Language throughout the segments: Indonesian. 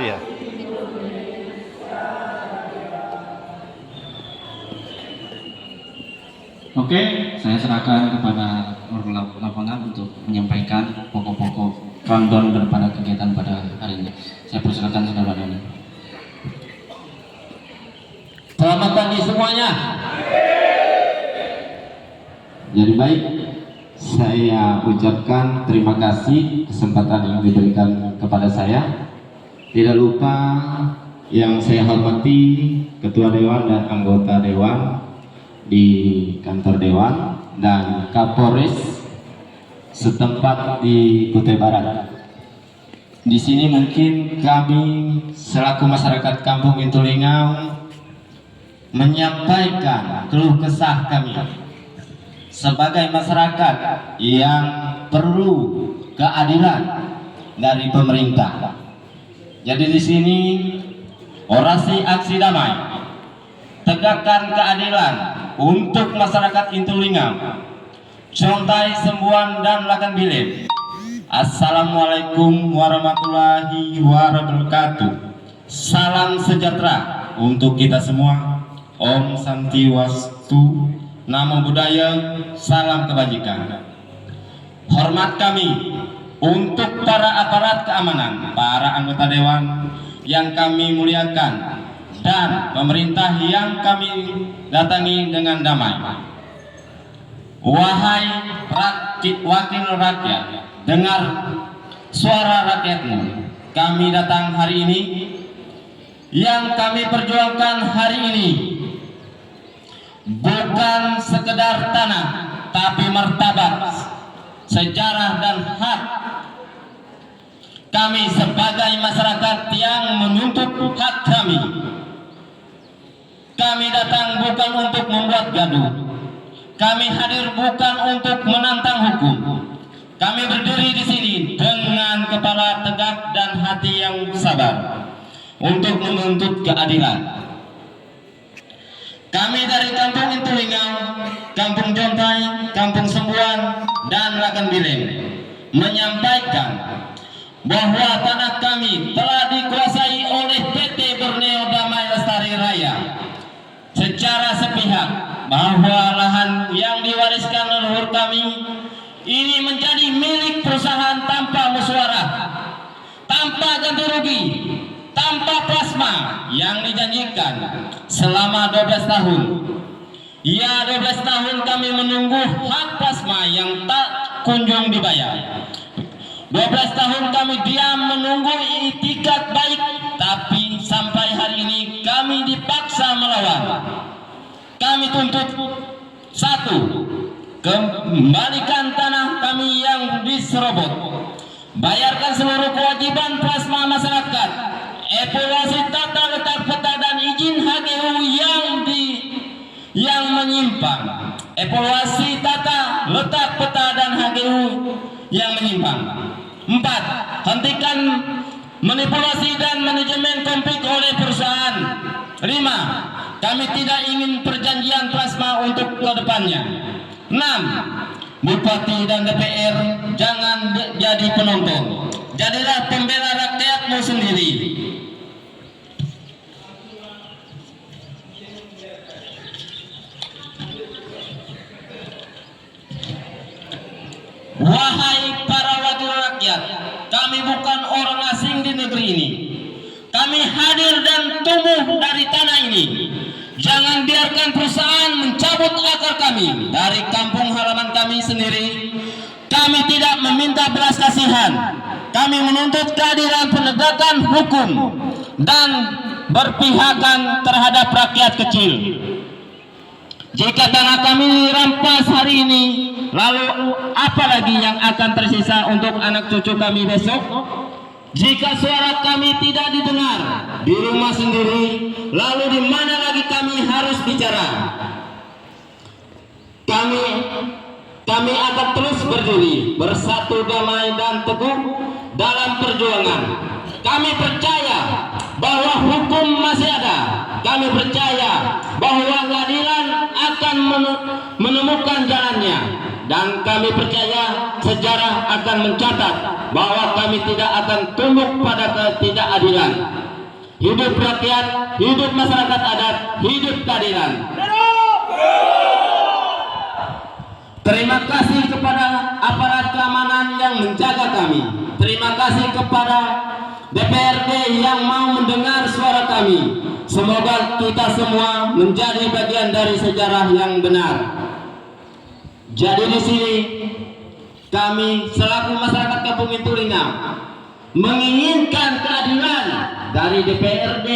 Iya. Oke, saya serahkan kepada lapangan untuk menyampaikan pokok-pokok rundown daripada kegiatan pada hari ini. Saya persilakan saudara Doni. Selamat pagi semuanya. Jadi baik, saya ucapkan terima kasih kesempatan yang diberikan kepada saya. Tidak lupa yang saya hormati Ketua Dewan dan anggota Dewan di kantor Dewan dan Kapolres setempat di Kutai Barat. Di sini mungkin kami selaku masyarakat Kampung Intulingau menyampaikan keluh kesah kami sebagai masyarakat yang perlu keadilan dari pemerintah. Jadi di sini orasi aksi damai, tegakkan keadilan untuk masyarakat Intulingau, Contai, Sembuan, dan Lakan Bilem. Assalamualaikum warahmatullahi wabarakatuh. Salam sejahtera untuk kita semua. Om Santiwastu, Namo Buddhaya, salam kebajikan. Hormat kami untuk para aparat keamanan, para anggota dewan yang kami muliakan, dan pemerintah yang kami datangi dengan damai. Wahai wakil rakyat, dengar suara rakyatmu. Kami datang hari ini, yang kami perjuangkan hari ini bukan sekedar tanah, tapi martabat, sejarah, dan hak. Kami sebagai masyarakat yang menuntut hak kami. Kami datang bukan untuk membuat gaduh. Kami hadir bukan untuk menantang hukum. Kami berdiri di sini dengan kepala tegak dan hati yang sabar untuk menuntut keadilan. Kami dari Kampung Intulingau, Kampung Contai, Kampung Sembuan, dan Lakan Bilem menyampaikan bahwa tanah kami telah dikuasai oleh PT Borneo Damai Lestari Raya secara sepihak, bahwa lahan yang diwariskan leluhur kami ini menjadi milik perusahaan tanpa musyawarah, tanpa ganti rugi, tanpa plasma yang dijanjikan selama 12 tahun. Ya, 12 tahun kami menunggu hak plasma yang tak kunjung dibayar. 12 tahun kami diam menunggu itikat baik, tapi sampai hari ini kami dipaksa melawan. Kami tuntut satu, kembalikan tanah kami yang diserobot, bayarkan seluruh kewajiban plasma masyarakat, evaluasi tata letak peta dan izin HGU yang menyimpang, evaluasi tata letak peta dan HGU yang menyimpang. 4. Hentikan manipulasi dan manajemen konflik oleh perusahaan. 5. Kami tidak ingin perjanjian plasma untuk kedepannya. 6. Bupati dan DPR jangan jadi penonton, jadilah pembela rakyatmu sendiri. Wahai para wakil rakyat, kami bukan orang asing di negeri ini. Kami hadir dan tumbuh dari tanah ini. Jangan biarkan perusahaan mencabut akar kami dari kampung halaman kami sendiri. Kami tidak meminta belas kasihan. Kami menuntut keadilan, penegakan hukum, dan berpihakan terhadap rakyat kecil. Jika tanah kami dirampas hari ini, lalu apa lagi yang akan tersisa untuk anak cucu kami besok? Jika suara kami tidak didengar di rumah sendiri, lalu di mana lagi kami harus bicara? Kami akan terus berdiri, bersatu, damai, dan teguh dalam perjuangan. Kami percaya bahwa hukum masih ada. Kami percaya bahwa keadilan akan menemukan jalannya, dan kami percaya sejarah akan mencatat bahwa kami tidak akan tunduk pada ketidakadilan. Hidup rakyat, hidup masyarakat adat, hidup keadilan. Terima kasih kepada aparat keamanan yang menjaga kami. Terima kasih kepada DPRD yang mau mendengar suara kami. Semoga kita semua menjadi bagian dari sejarah yang benar. Jadi di sini kami selaku masyarakat Kampung Intulingau menginginkan keadilan dari DPRD,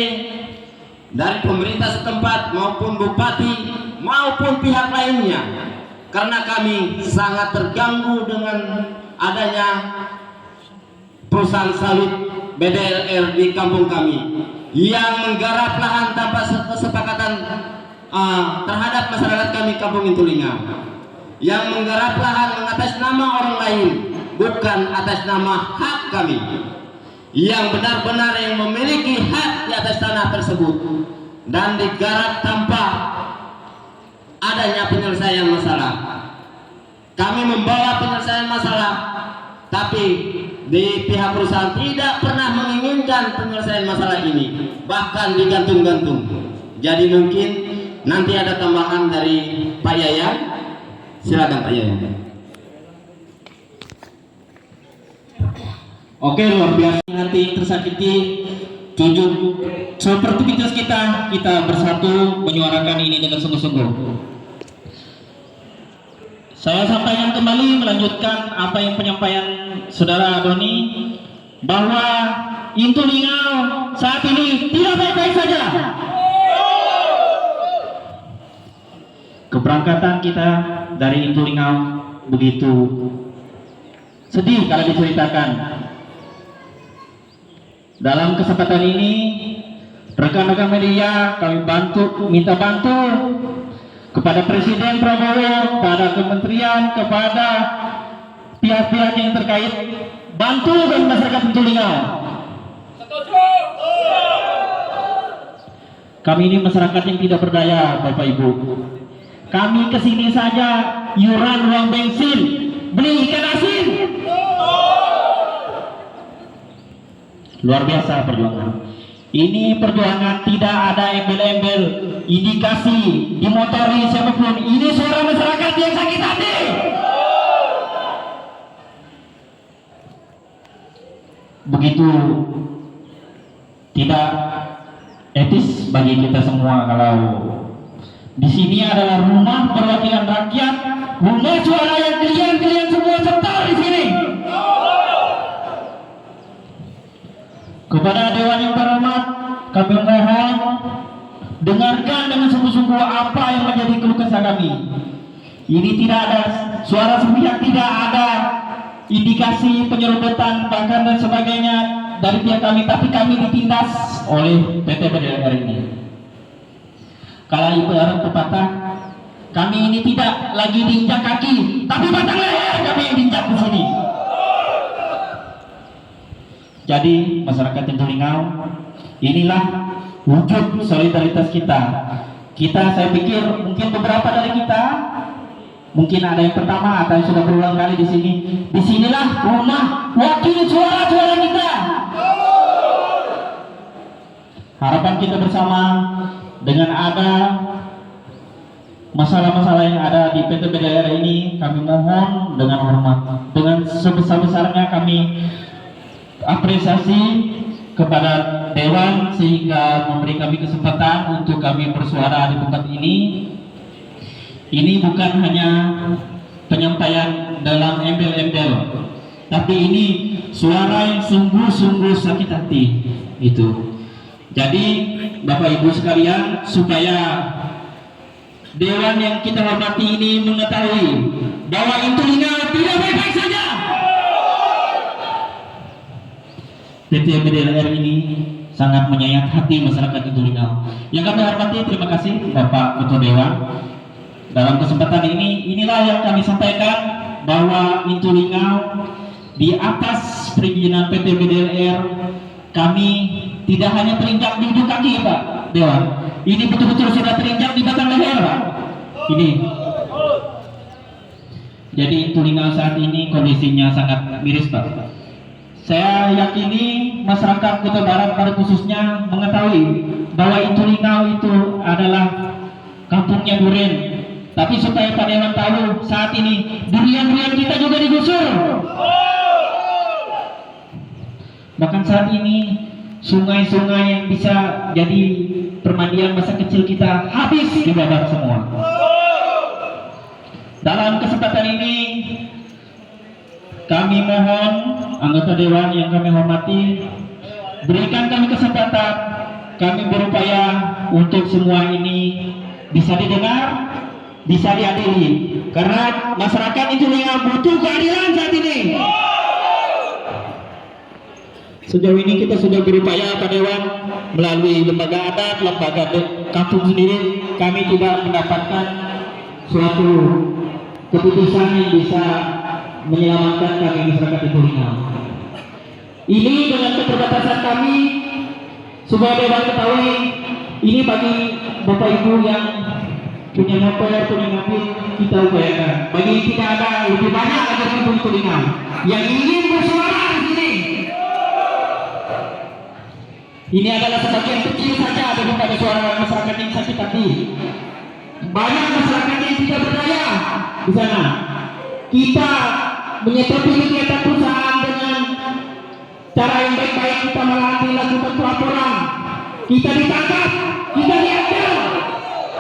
dari pemerintah setempat maupun bupati maupun pihak lainnya, karena kami sangat terganggu dengan adanya perusahaan sawit BDLR di kampung kami yang menggarap lahan tanpa kesepakatan terhadap masyarakat kami Kampung Intulingau, yang menggarap lahan atas nama orang lain, bukan atas nama hak kami, yang benar-benar yang memiliki hak di atas tanah tersebut, dan digarap tanpa adanya penyelesaian masalah. Kami membawa penyelesaian masalah, tapi di pihak perusahaan tidak pernah menginginkan penyelesaian masalah ini, bahkan digantung-gantung. Jadi mungkin nanti ada tambahan dari Pak Yayan. Silakan Pak Yayan. Oke, luar biasa. Nanti tersakiti jujur seperti kita bersatu menyuarakan ini dengan sungguh-sungguh. Saya sampaikan kembali, melanjutkan apa yang penyampaian Saudara Doni, bahwa Intulingau saat ini tidak baik-baik saja. Keberangkatan kita dari Intulingau begitu sedih kalau diceritakan. Dalam kesempatan ini, rekan-rekan media kami minta bantu kepada Presiden Prabowo, kepada kementerian, kepada pihak-pihak yang terkait, bantu bagi masyarakat Intulingau. Kami ini masyarakat yang tidak berdaya, Bapak Ibu. Kami kesini saja iuran uang bensin, beli ikan asin. Luar biasa perjuangan. Ini perjuangan tidak ada embel-embel, indikasi, dimotori siapapun. Ini suara masyarakat yang sakit hati. Begitu tidak etis bagi kita semua kalau di sini adalah rumah perwakilan rakyat, rumah suara yang kalian semua setor di sini. Kepada Dewan yang terhormat, kami mohon dengarkan dengan sungguh-sungguh apa yang menjadi keluh kesah kami. Ini tidak ada suara sepihak, tidak ada indikasi penyerobotan bahkan dan sebagainya dari pihak kami, tapi kami ditindas oleh PT BDLR ini. Kalau ibarat pepatah, kami ini tidak lagi diinjak kaki, tapi batang leher kami yang diinjak di sini. Jadi masyarakat Intulingau, inilah wujud solidaritas kita. Saya pikir mungkin beberapa dari kita, mungkin ada yang pertama atau yang sudah berulang kali di sini. Disinilah rumah wakil suara-suara kita. Harapan kita bersama, dengan ada masalah-masalah yang ada di PT BDLR ini, kami mohon dengan hormat, dengan sebesar-besarnya kami apresiasi kepada Dewan sehingga memberi kami kesempatan untuk kami bersuara di tempat ini. Ini bukan hanya penyampaian dalam embel-embel, tapi ini suara yang sungguh-sungguh sakit hati itu. Jadi Bapak Ibu sekalian, supaya Dewan yang kita hormati ini mengetahui bahwa Intulingau tidak baik-baik saja. PT BDLR ini sangat menyayat hati masyarakat Intulingau. Yang kami hormati, terima kasih Bapak Ketua Dewan. Dalam kesempatan ini, inilah yang kami sampaikan, bahwa Intulingau di atas perizinan PT BDLR, kami tidak hanya terinjak di ujung kaki Pak Dewan, ini betul-betul sudah terinjak di batang leher Pak. Ini. Jadi Tulingau saat ini kondisinya sangat miris, Pak. Saya yakini masyarakat Kota Barat pada khususnya mengetahui bahwa Tulingau itu adalah kampungnya Duren. Tapi supaya Pak Dewan tahu, saat ini durian-durian kita juga digusur. Bahkan saat ini sungai-sungai yang bisa jadi permandian masa kecil kita habis dibakar semua. Dalam kesempatan ini kami mohon anggota dewan yang kami hormati, berikan kami kesempatan, kami berupaya untuk semua ini bisa didengar, bisa diadili, karena masyarakat itu yang butuh keadilan saat ini. Sejauh ini kita sudah berupaya Pak Dewan melalui lembaga adat, lembaga kampung sendiri, kami tidak mendapatkan suatu keputusan yang bisa menyelamatkan kami masyarakat di Tulingau. Ini dengan keterbatasan kami, supaya Dewan ketahui, ini bagi Bapak Ibu yang punya motor, punya mobil, kita upayakan. Bagi tidak ada lebih banyak agar di Tulingau yang ingin bersuara di sini. Ini adalah sebagian kecil saja daripada suara masyarakat yang sakit hati. Banyak masyarakat yang tidak berdaya di sana. Kita menyetop kegiatan perusahaan dengan cara yang baik-baik, kita malah dilakukan pelaporan. Kita ditangkap, kita diancam.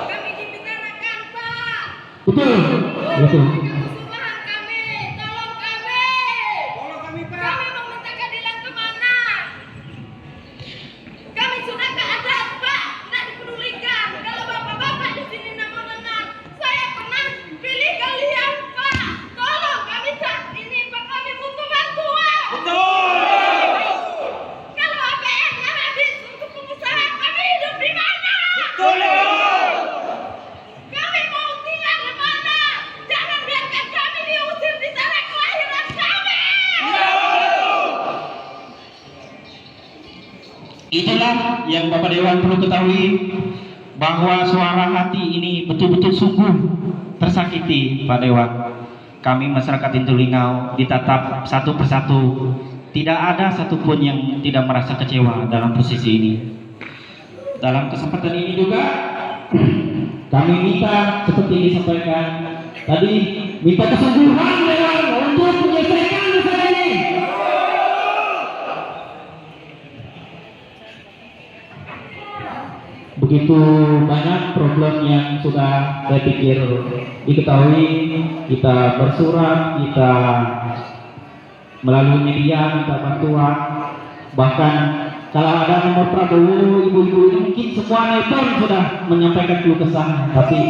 Kami dipidanakan, Pak. Betul, betul. Kesusahan kami, tolong kami. Kami mau minta keadilan kemana? Kami sudah keadaan, Pak, tidak dipedulikan. Kalau bapak-bapak di sini mendengar, saya pernah pilih kalian, Pak. Tolong kami saat ini, Pak, kami butuh bantuan. Kalau APR-nya habis untuk pengusaha, kami hidup di mana? Kami mau tinggal di mana? Jangan biarkan kami diusir di tanah kelahiran kami. Itulah yang Bapak Dewan perlu ketahui, bahwa suara hati ini betul-betul sungguh tersakiti Pak Dewan. Kami masyarakat di Tulingau ditatap satu persatu, tidak ada satupun yang tidak merasa kecewa dalam posisi ini. Dalam kesempatan ini juga kami minta seperti yang disampaikan tadi, minta kesungguhan Dewan untuk menyelesaikan masalah ini. Begitu banyak problem yang sudah saya pikir diketahui, kita bersurat, kita melalui media minta bantuan, bahkan kalau ada nomor Prabowo, ibu-ibu ini mungkin semua nelpon sudah menyampaikan keluh kesah, tapi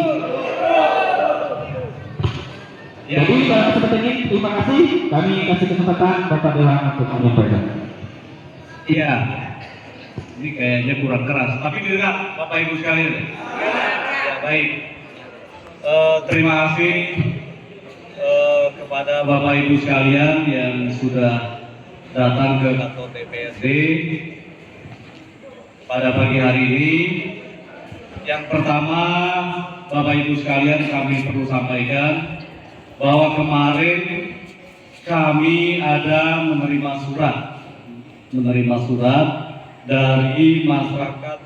jadi dalam kesempatan ini terima kasih, kami kasih kesempatan Bapak Dewan untuk menyampaikan. Iya, ini kayaknya kurang keras, tapi dengar Bapak Ibu sekalian. Ya, baik. Terima kasih kepada Bapak Ibu sekalian yang sudah datang ke kantor DPRD pada pagi hari ini. Yang pertama, Bapak Ibu sekalian, kami perlu sampaikan bahwa kemarin kami ada menerima surat dari masyarakat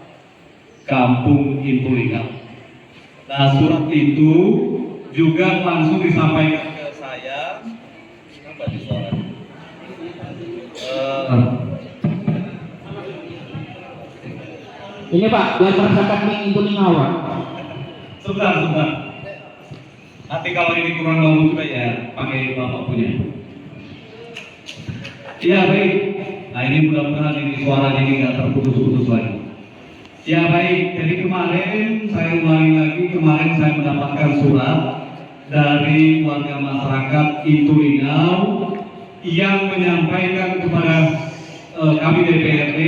Kampung Tulingau. Nah, surat itu juga langsung disampaikan ke saya. Apa di suara? Ini Pak, biar merasakan Tulingau Pak. Sebentar. Nanti kalau ini kurang ngomong juga ya, pakai Bapak punya. Ya baik. Nah ini mudah-mudahan ini suaranya ini nggak terputus-putus lagi. Ya baik, jadi kemarin saya ulangi lagi, kemarin saya mendapatkan surat dari warga masyarakat Tulingau yang menyampaikan kepada kami DPRD,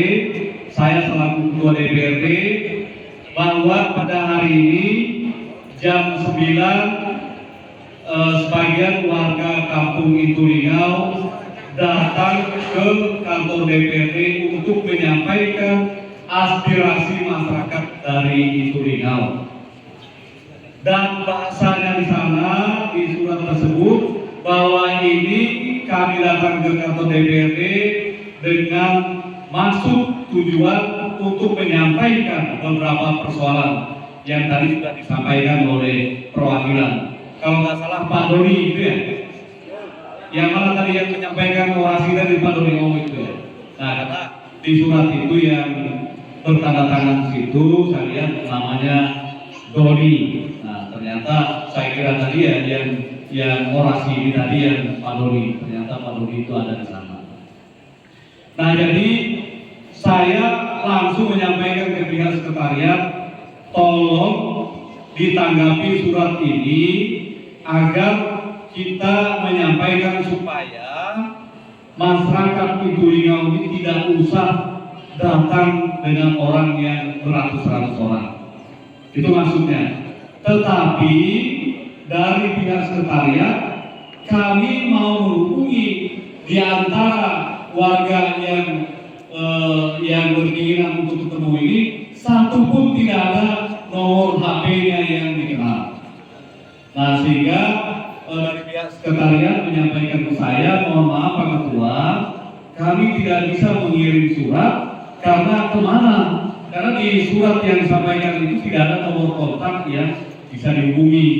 saya selaku ketua DPRD, bahwa pada hari ini jam 9 sebagian warga Kampung Tulingau datang ke kantor DPRD untuk menyampaikan aspirasi masyarakat dari Tulingau. dan bahasanya di sana di surat tersebut bahwa ini kami datang ke kantor DPRD dengan maksud tujuan untuk menyampaikan beberapa persoalan yang tadi sudah disampaikan oleh perwakilan. Kalau nggak salah Pak Doni itu ya, yang mana tadi yang menyampaikan orasi dari Pak Doni itu ya. Nah, karena di surat itu yang bertanda tangan situ saya lihat namanya Doni. Nah, ternyata saya kira tadi ya yang orasi ini tadi yang Pak Doni. Ternyata Pak Doni itu ada di sana. Nah, jadi saya langsung menyampaikan ke pihak sekretariat, tolong ditanggapi surat ini agar kita menyampaikan supaya masyarakat Pintu Lingau ini tidak usah datang dengan orang yang beratus-ratus orang. Itu maksudnya. Tetapi dari pihak sekretariat kami mau menghubungi di antara warga yang berkeinginan untuk ketemu ini, satu pun tidak ada nomor HP-nya yang dikenal. Nah, sehingga dari pihak sekretariat menyampaikan ke saya, mohon maaf Pak Ketua, kami tidak bisa mengirim surat karena kemana? Karena di surat yang disampaikan itu tidak ada nomor kontak yang bisa dihubungi.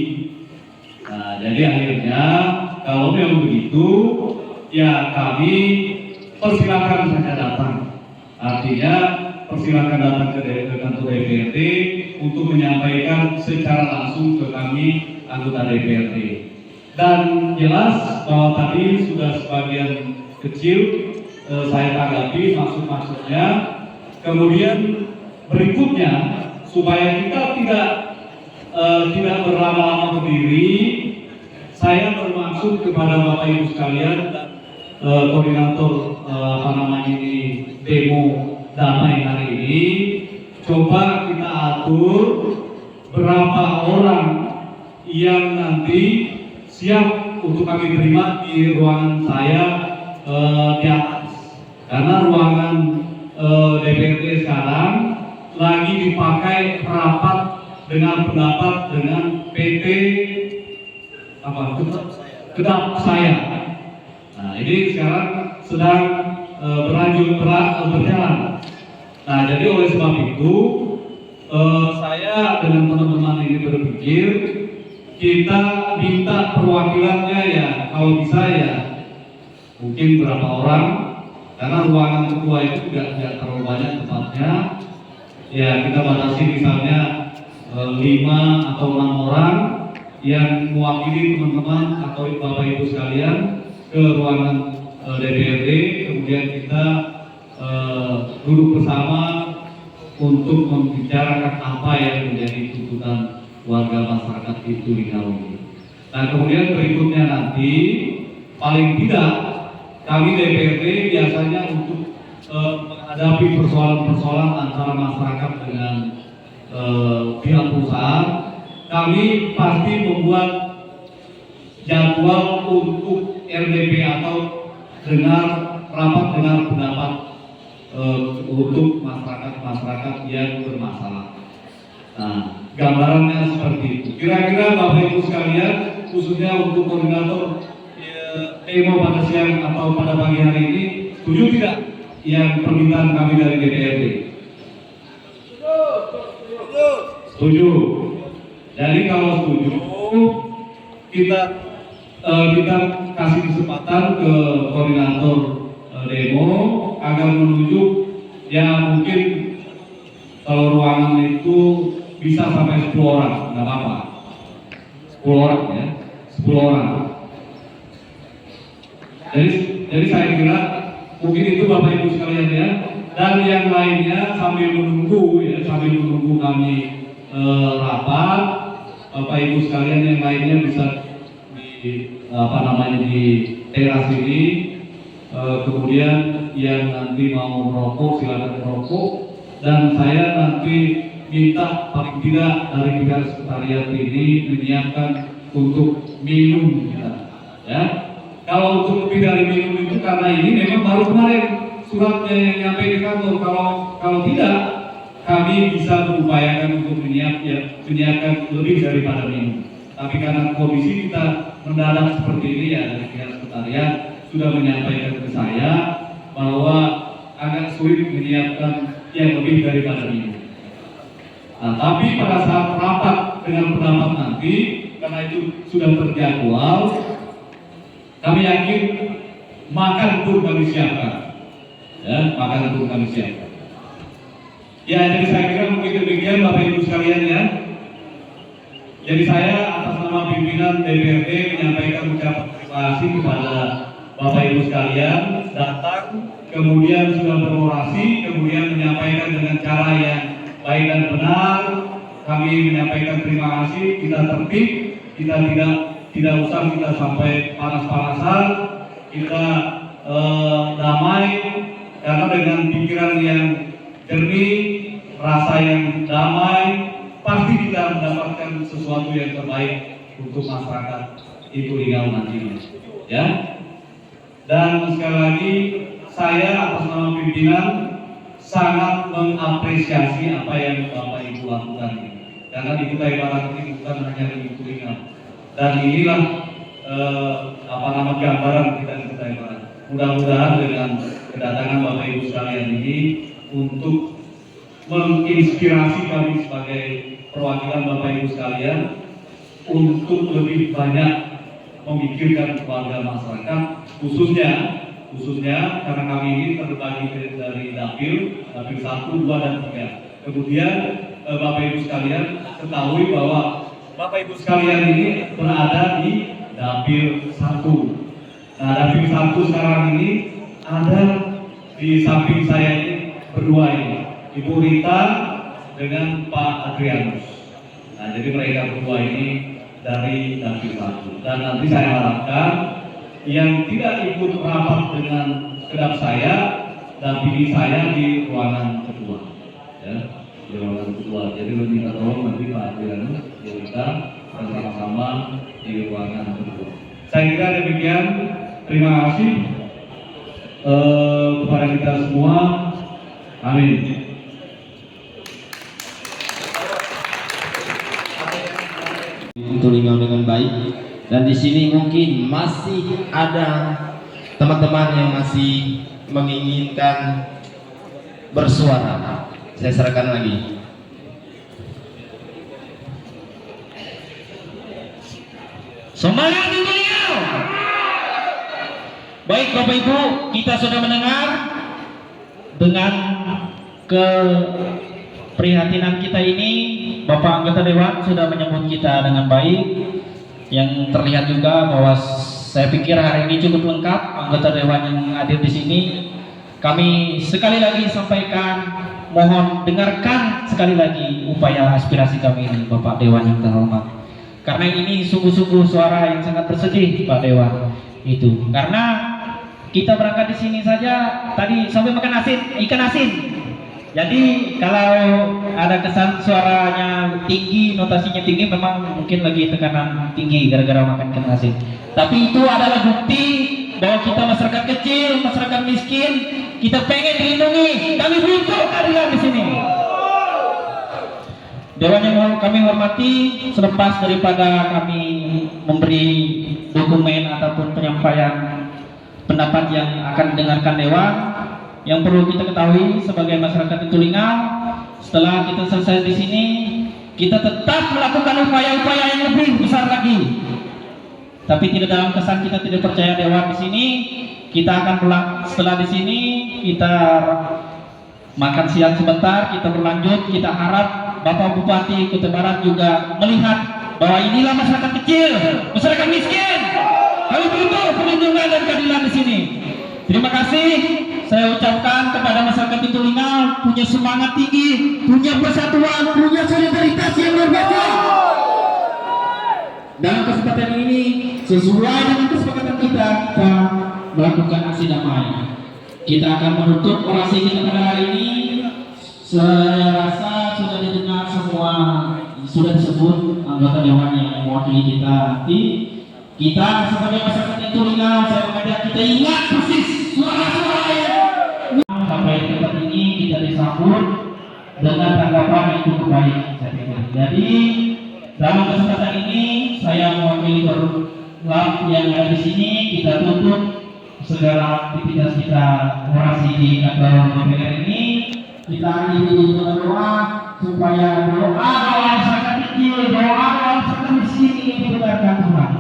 Nah, jadi akhirnya kalau memang begitu, ya kami persilakan saja datang. Artinya persilakan datang ke kantor DPRD untuk menyampaikan secara langsung ke kami anggota DPRD. Dan jelas bahwa tadi sudah sebagian kecil saya tanggapi maksud-maksudnya. Kemudian berikutnya supaya kita tidak berlama-lama berdiri, saya bermaksud kepada Bapak Ibu sekalian dan koordinator ini demo damai hari ini, coba kita atur berapa orang yang nanti siap untuk kami terima di ruangan saya di atas, karena ruangan DPRD sekarang lagi dipakai rapat dengan pendapat dengan PT Kedap saya. Nah, ini sekarang sedang berjalan. Nah, jadi oleh sebab itu saya dengan teman-teman ini berpikir kita minta perwakilannya ya, kalau bisa ya mungkin berapa orang, karena ruangan ketua itu tidak terlalu banyak tempatnya. Ya, kita batasi misalnya 5 atau 6 orang yang mewakili teman-teman atau Bapak Ibu sekalian ke ruangan DPRD, kemudian kita duduk bersama untuk membicarakan apa yang menjadi tuntutan warga masyarakat Pintu Lingau ini. Nah, kemudian berikutnya nanti paling tidak kami DPRD biasanya untuk menghadapi persoalan-persoalan antara masyarakat dengan pihak perusahaan, kami pasti membuat jadwal untuk RDP atau rapat dengar pendapat untuk masyarakat yang bermasalah. Nah, gambarannya seperti itu. Kira-kira Bapak Ibu sekalian, khususnya untuk koordinator demo pada siang atau pada pagi hari ini, setuju tidak yang permintaan kami dari DPRD? Setuju. Jadi kalau setuju, kita kasih kesempatan ke koordinator demo agar menunjuk ya mungkin kalau ruangan itu bisa sampai 10 orang, nggak apa-apa. 10 orang ya, 10 orang. Jadi saya kira mungkin itu Bapak Ibu sekalian ya, dan yang lainnya sambil menunggu kami rapat, Bapak Ibu sekalian yang lainnya bisa di teras ini, kemudian yang nanti mau merokok silakan merokok, dan saya nanti minta paling tidak dari pihak sekretariat ini menyiapkan untuk minum ya. Kalau untuk lebih dari minum itu karena ini memang baru kemarin suratnya yang nyampe ke kantor. Kalau tidak, kami bisa mengupayakan untuk menyiapkan lebih daripada minimum. Tapi karena kondisi kita mendadak seperti ini ya, dari pihak sekretariat sudah menyampaikan ke saya bahwa agak sulit menyiapkan yang lebih daripada minimum. Nah, tapi pada saat rapat dengan pendapat nanti, karena itu sudah terjadwal, kami yakin makan pun kami siapkan. Ya, makan pun kami siapkan. Ya, jadi saya kira mungkin demikian Bapak Ibu sekalian ya. Jadi saya atas nama pimpinan DPRD menyampaikan ucapan terima kasih kepada Bapak Ibu sekalian datang, kemudian sudah berorasi, kemudian menyampaikan dengan cara yang baik dan benar. Kami menyampaikan terima kasih, kita tertib, kita tidak usah kita sampai panas-panasan, kita damai, karena dengan pikiran yang jernih, rasa yang damai, pasti kita mendapatkan sesuatu yang terbaik untuk masyarakat itu Tulingau nantinya. Ya. Dan sekali lagi saya atas nama pimpinan sangat mengapresiasi apa yang Bapak Ibu lakukan ini. Karena di Kutai Barat ini bukan hanya di Tulingau. Dan inilah gambaran kita di Kutai Barat. Mudah-mudahan dengan kedatangan Bapak Ibu sekalian ini untuk menginspirasi kami sebagai perwakilan Bapak Ibu sekalian untuk lebih banyak memikirkan keluarga masyarakat, khususnya karena kami ini terbagi dari dapil 1, 2, dan 3. Kemudian Bapak Ibu sekalian ketahui bahwa Bapak Ibu sekalian ini berada di dapil 1. Nah, dapil 1 sekarang ini ada di samping saya ini berdua ini, Ibu Rita dengan Pak Adrianus. Nah, jadi mereka berdua ini dari dapil 1. Dan nanti saya harapkan yang tidak ikut rapat dengan kedap saya, dampingi saya di ruangan kedua. Ya, di ruangan kedua. Jadi minta tolong nanti Pak Adrianus, Ibu Rita, dan sama-sama di ruangan kedua. Saya kira demikian. Terima kasih kepada kita semua. Amin. Tulingau dengan baik, dan di sini mungkin masih ada teman-teman yang masih menginginkan bersuara. Saya serahkan lagi. Semangat di Tulingau. Baik Bapak Ibu, kita sudah mendengar dengan keprihatinan kita ini, Bapak anggota Dewan sudah menyambut kita dengan baik. Yang terlihat juga bahwa saya pikir hari ini cukup lengkap anggota Dewan yang hadir di sini. Kami sekali lagi sampaikan, mohon dengarkan sekali lagi upaya aspirasi kami ini, Bapak Dewan yang terhormat. Karena ini sungguh-sungguh suara yang sangat bersedih, Pak Dewan. Itu karena kita berangkat di sini saja tadi sampai makan ikan asin. Jadi kalau ada kesan suaranya tinggi, notasinya tinggi, memang mungkin lagi tekanan tinggi gara-gara makan ikan asin. Tapi itu adalah bukti bahwa kita masyarakat kecil, masyarakat miskin, kita pengen dilindungi. Kami butuh keadilan di sini. Dewan yang kami hormati, selepas daripada kami memberi dokumen ataupun penyampaian pendapat yang akan didengarkan Dewan, yang perlu kita ketahui sebagai masyarakat di Tulingau, setelah kita selesai di sini, kita tetap melakukan upaya-upaya yang lebih besar lagi. Tapi tidak dalam kesan kita tidak percaya Dewan di sini. Kita akan pulang setelah di sini, kita makan siang sebentar, kita berlanjut. Kita harap Bapak Bupati Kutai Barat juga melihat bahwa inilah masyarakat kecil, masyarakat miskin. Kami butuh perlindungan dan keadilan di sini. Terima kasih saya ucapkan kepada masyarakat di Tulingau, punya semangat tinggi, punya persatuan, punya solidaritas yang luar biasa. Dalam kesempatan ini, sesuai dengan kesepakatan kita melakukan aksi damai. Kita akan menutup orasi kita pada hari ini. Saya rasa sudah didengar semua, sudah disebut anggota Dewan yang mewakili kita nanti. Kita sebagai masyarakat di Tulingau, saya mengajak kita ingat persis suara-suara yang sampai tempat ini kita disambut dengan tanggapan yang cukup baik, saya pikir. Jadi dalam kesempatan ini saya mewakili waktu yang ada di sini, kita tutup segala aktivitas kita orasi di kantor DPR ini. Kita akhiri dengan doa supaya doa sangat kecil, doa sangat miskin ini didengarkan Tuhan.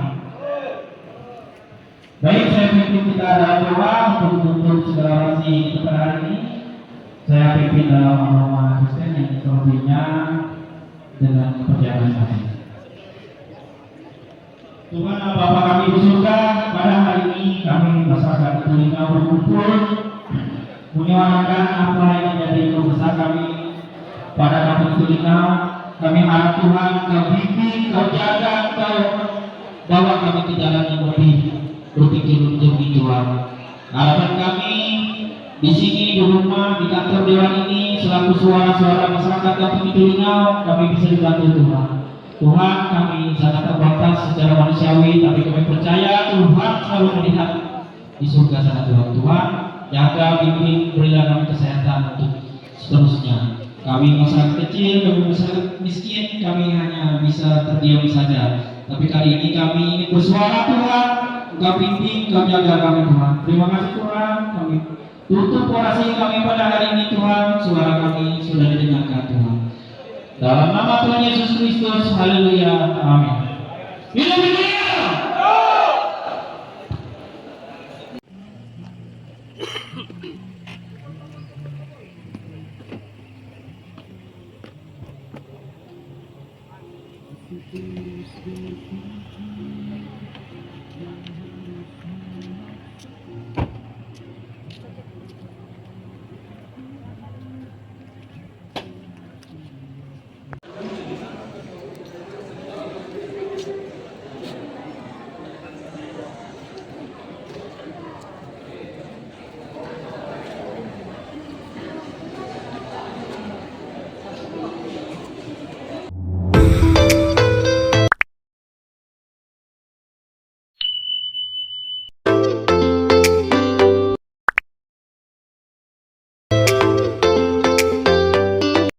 Baik, saya pimpin kita dalam doa untuk menutup segala orasi kita hari ini. Saya pimpin dalam aroma Kristen yang selebihnya dengan perjalanan kami. Tuhan Bapa kami di surga, pada hari ini kami masyarakat telinga berkumpul menyuarakan apa yang menjadi kebesaran kami pada kampung telinga. Kami harap Tuhan Kau bimbing, Kau jaga, Kau bawa kami ke jalan yang lebih berpikir lebih Tuhan. Harapan kami di sini, di rumah, di kantor dewan ini, selaku suara-suara masyarakat kampung telinga, kami bisa dibantu Tuhan. Tuhan, kami sangat terbatas secara manusiawi, tapi kami percaya Tuhan selalu melihat di surga sana Tuhan. Tuhan, jaga, bimbing, berilah kami kesehatan untuk seterusnya. Kami masyarakat kecil, kami masyarakat miskin, kami hanya bisa terdiam saja. Tapi kali ini kami ingin bersuara Tuhan, Kau bimbing, Kau jaga kami Tuhan. Terima kasih Tuhan, kami tutup orasi kami pada hari ini Tuhan, suara kami sudah didengarkan Tuhan. Dalam nama Tuhan Yesus Kristus, haleluya, amin. Hidup Indonesia!